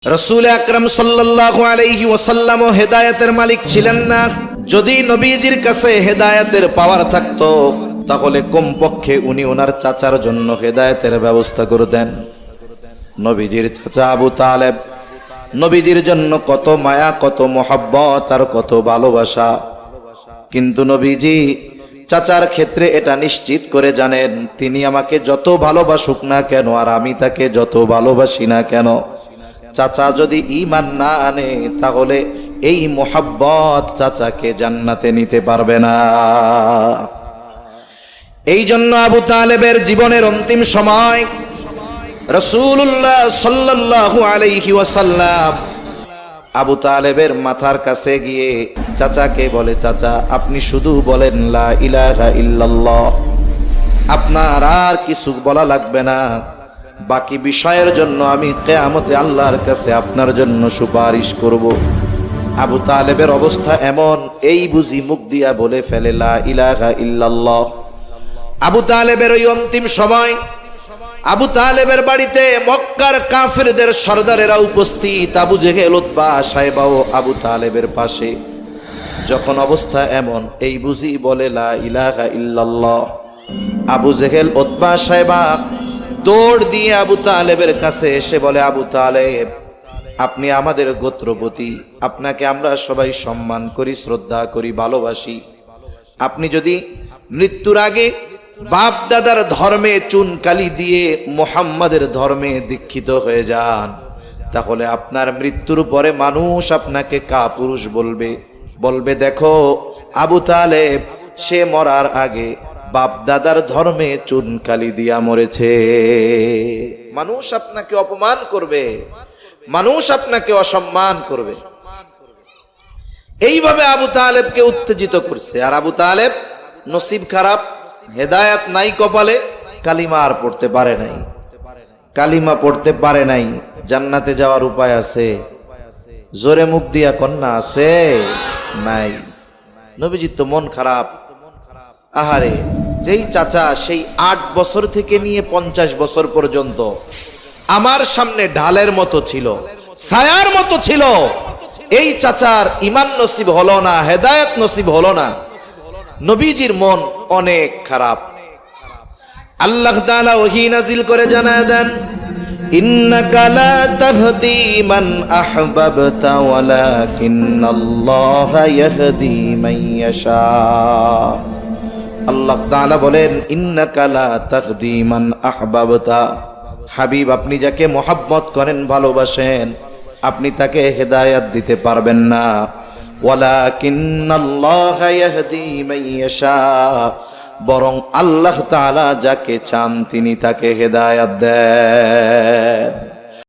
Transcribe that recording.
রাসূল আকরাম সাল্লাল্লাহু আলাইহি ওয়াসাল্লাম হেদায়েতের মালিক ছিলেন না। যদি নবীজির কাছে হেদায়েতের পাওয়ার থাকতো তাহলে কমপক্ষে উনি ওনার চাচার জন্য হেদায়েতের ব্যবস্থা করতেন। নবীজির চাচা আবু তালেব, নবীজির জন্য কত মায়া, কত মোহাব্বত আর কত ভালোবাসা। কিন্তু নবীজি চাচার ক্ষেত্রে এটা নিশ্চিত করে জানেন, তিনি আমাকে যত ভালোবাসুক না কেন আর আমি তাকে যত ভালোবাসি না কেন, চাচা যদি ঈমান না আনে তাহলে এই মোহাব্বত চাচাকে জান্নাতে নিতে পারবে না। এই জন্য আবু তালেবের জীবনের অন্তিম সময় রাসূলুল্লাহ সাল্লাল্লাহু আলাইহি ওয়াসাল্লাম আবু তালেবের মাথার কাছে গিয়ে চাচাকে বলে, চাচা আপনি শুধু বলেন লা ইলাহা ইল্লাল্লাহ, আপনার আর কিছু বলা লাগবে না, বাকি বিষয়ের জন্য আমি কিয়ামতে আল্লাহর কাছে আপনার জন্য সুপারিশ করব। আবু তালেবের অবস্থা এমন, এই বুঝি মুখ দিয়া বলে ফেলে লা ইলাহা ইল্লাল্লাহ। আবু তালেবের ওই অন্তিম সময় আবু তালেবের বাড়িতে মক্কার কাফেরদের সরদারেরা উপস্থিত, আবু জেহেল, উতবা, সাইবাও আবু তালেবের পাশে। যখন অবস্থা এমন, এই বুঝি বলে লা ইলাহা ইল্লাল্লাহ, আবু জেহেল, উতবা, সাইবা দৌড় দিয়ে আবু তালেবের কাছে এসে বলে, আবু তালেব আপনি আমাদের গোত্রপতি, আপনাকে আমরা সবাই সম্মান করি, শ্রদ্ধা করি, ভালোবাসি। আপনি যদি মৃত্যুর আগে বাপ দাদার ধর্মে চুনকালি দিয়ে মুহাম্মাদের ধর্মে দীক্ষিত হয়ে যান, তাহলে আপনার মৃত্যুর পরে মানুষ আপনাকে কাপুরুষ বলবে, বলবে দেখো আবু তালেব সে মরার আগে বাপ দাদার ধর্মে চুনকালি দিয়া মরেছে। মানুষ আপনাকে অপমান করবে, মানুষ আপনাকে অসম্মান করবে। এইভাবে আবু তালেবকে উত্তেজিত করছে। আর আবু তালেব নসিব খারাপ, হেদায়েত নাই কপালে, কালিমা আর পড়তে পারে নাই। কালিমা পড়তে পারে নাই, জান্নাতে যাওয়ার উপায় আছে? জোরে মুখ দিয়া কন্যা আছে? নাই। নবীজির তো মন খারাপ। আহারে, যেই চাচা সেই 8 বছর থেকে নিয়ে 50 বছর পর্যন্ত আমার সামনে ঢালের মতো ছিল, ছায়ার মতো ছিল, এই চাচার ঈমান নসিব হলো না, হেদায়েত নসিব হলো না। নবীজির মন অনেক খারাপ। আল্লাহ তাআলা ওহী নাজিল করে জানায় দেন, ইন্নাকা লা তাহদি মান আহবাবতা ওয়ালাকিন্নাল্লাহা ইয়াহদি মান ইয়াশা। আল্লাহ তাআলা বলেন, ইন্নাকা লা তাহদি মান আহবাবতা, হাবিব আপনি যাকে মোহাব্বত করেন, ভালোবাসেন, আপনি তাকে হেদায়েত দিতে পারবেন না। ওয়ালাকিন্নাল্লাহা ইয়াহদি মান ইয়াশা, বরং আল্লাহ তাআলা যাকে চান তিনি তাকে হেদায়েত দেন।